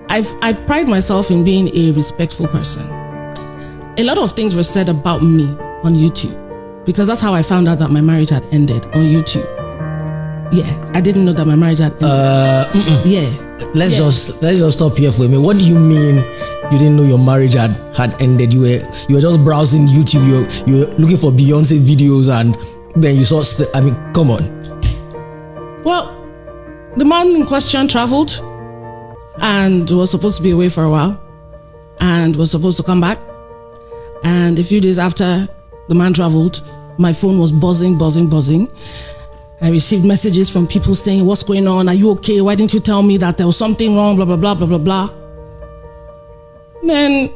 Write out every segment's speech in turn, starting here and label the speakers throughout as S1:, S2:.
S1: I pride myself in being a respectful person. A lot of things were said about me on YouTube because that's how I found out that my marriage had ended, on YouTube. Yeah, I didn't know that my marriage had ended. Yeah.
S2: Let's just stop here for a minute. What do you mean you didn't know your marriage had ended? You were just browsing YouTube. You were looking for Beyonce videos, and then you saw. I mean, come on.
S1: Well, the man in question traveled and was supposed to be away for a while, and was supposed to come back. And a few days after the man traveled, my phone was buzzing. I received messages from people saying, "What's going on? Are you okay? Why didn't you tell me that there was something wrong? Blah, blah, blah, blah, blah, blah." Then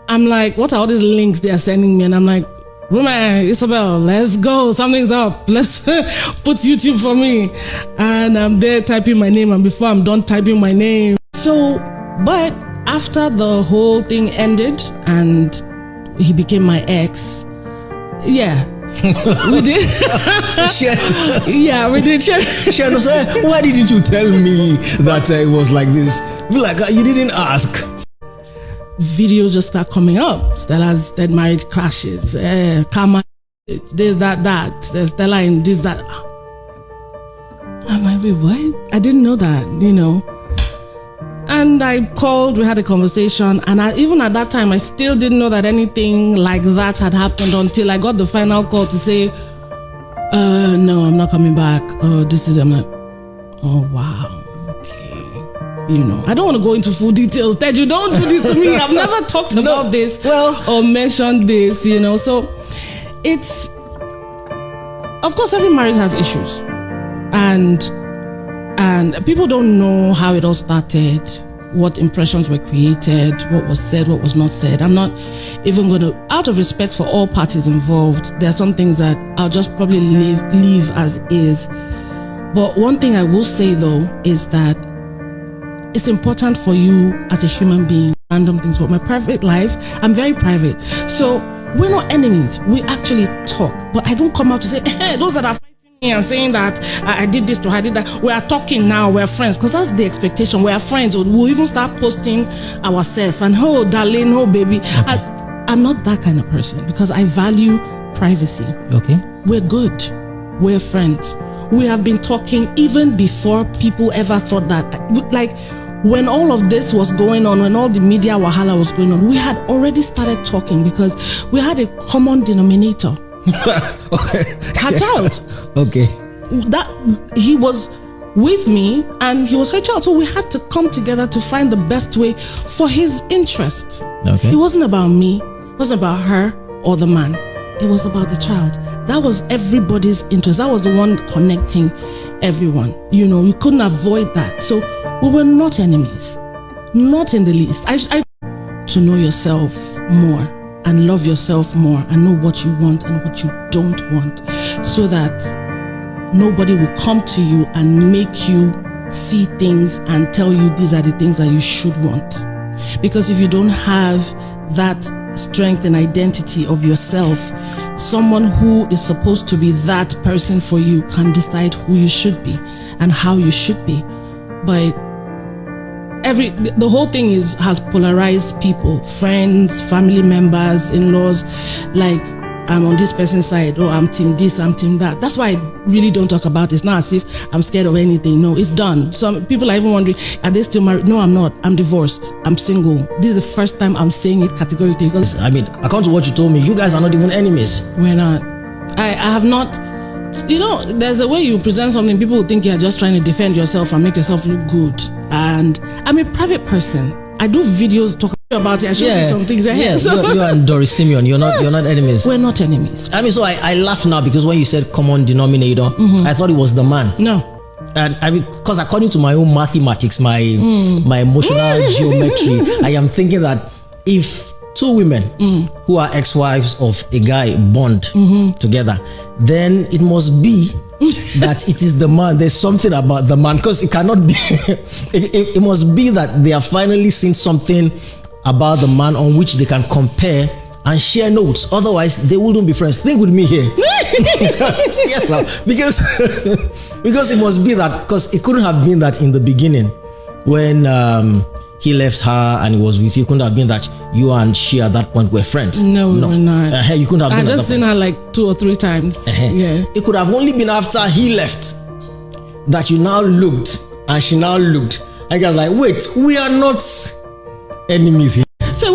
S1: I'm like, what are all these links they are sending me? And I'm like, Ruma, Isabel, let's go. Something's up. Let's put YouTube for me. And I'm there typing my name. And before I'm done typing my name. So, but after the whole thing ended and he became my ex, yeah. We did. Yeah, we did.
S2: Why didn't you tell me that it was like this? Like you didn't ask.
S1: Videos just start coming up. Stella's dead marriage crashes. Karma, this, that. There's Stella in this, that. I'm like, wait, what? I didn't know that, And I called, we had a conversation, and even at that time, I still didn't know that anything like that had happened until I got the final call to say, no, I'm not coming back. This is, I'm like, oh, wow, okay. I don't want to go into full details. Ted, you don't do this to me. I've never talked about this or mentioned this, So it's, of course, every marriage has issues. And people don't know how it all started, what impressions were created, what was said, what was not said. I'm not even going to, out of respect for all parties involved, there are some things that I'll just probably leave as is. But one thing I will say though is that it's important for you as a human being, random things, but my private life, I'm very private. So we're not enemies. We actually talk, but I don't come out to say, those that are and saying that I did this to her, I did that. We are talking now, we're friends, because that's the expectation. We are friends. We'll even start posting ourselves and oh darling, oh baby. Okay. I'm not that kind of person because I value privacy. Okay. We're good. We're friends. We have been talking even before people ever thought that. Like when all of this was going on, when all the media wahala was going on, we had already started talking because we had a common denominator.
S2: Okay.
S1: Her child.
S2: Okay.
S1: That he was with me and he was her child. So we had to come together to find the best way for his interests. Okay. It wasn't about me, it wasn't about her or the man. It was about the child. That was everybody's interest. That was the one connecting everyone. You couldn't avoid that. So we were not enemies. Not in the least. I to know yourself more and love yourself more and know what you want and what you don't want, so that nobody will come to you and make you see things and tell you these are the things that you should want. Because if you don't have that strength and identity of yourself, someone who is supposed to be that person for you can decide who you should be and how you should be. But the whole thing has polarized people, friends, family members, in-laws. Like, I'm on this person's side, or I'm team this, I'm team that. That's why I really don't talk about it. It's not as if I'm scared of anything. No, it's done. Some people are even wondering, are they still married? No, I'm not. I'm divorced. I'm single. This is the first time I'm saying it categorically. Because
S2: according to what you told me, you guys are not even enemies.
S1: We're not. I have not. There's a way you present something, people will think you're just trying to defend yourself and make yourself look good. And I'm a private person. I do videos talking about it. I show you some things ahead.
S2: Yeah, you and Doris Simeon, you're not enemies.
S1: We're not enemies.
S2: So I laugh now because when you said common denominator, I thought it was the man.
S1: No.
S2: And because according to my own mathematics, my emotional geometry, I am thinking that if two women who are ex-wives of a guy bond together, then it must be that it is the man. There's something about the man, because it cannot be it must be that they have finally seen something about the man on which they can compare and share notes. Otherwise they wouldn't be friends. Think with me here. Yes, because it must be that, because it couldn't have been that in the beginning when he left her and he was with you, it couldn't have been that you and she at that point were friends.
S1: No, we were not.
S2: You couldn't have been.
S1: I just seen her like 2 or 3 times. Yeah.
S2: It could have only been after he left that you now looked and she now looked. And you guys like, wait, we are not enemies here.
S1: So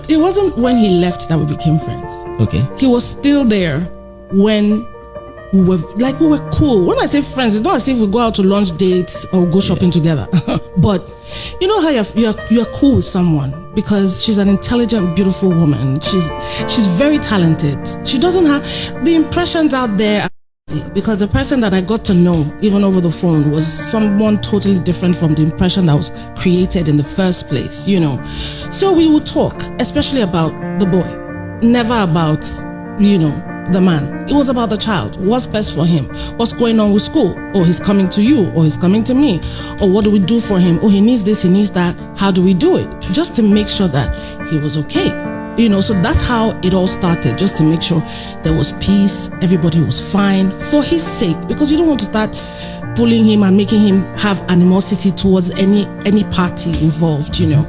S1: it wasn't when he left that we became friends.
S2: Okay.
S1: He was still there when we were cool. When I say friends, it's not as if we go out to lunch dates or go shopping together. But you know how you're cool with someone because she's an intelligent, beautiful woman. She's very talented. She doesn't have the impressions out there. Because the person that I got to know, even over the phone, was someone totally different from the impression that was created in the first place, you know. So we would talk, especially about the boy, never about, you know, the man. It was about the child. What's best for him? What's going on with school? Oh, he's coming to you, or he's coming to me. Or what do we do for him? Oh, he needs this, he needs that. How do we do it? Just to make sure that he was okay. You know, so that's how it all started, just to make sure there was peace, everybody was fine for his sake, because you don't want to start pulling him and making him have animosity towards any party involved, you know.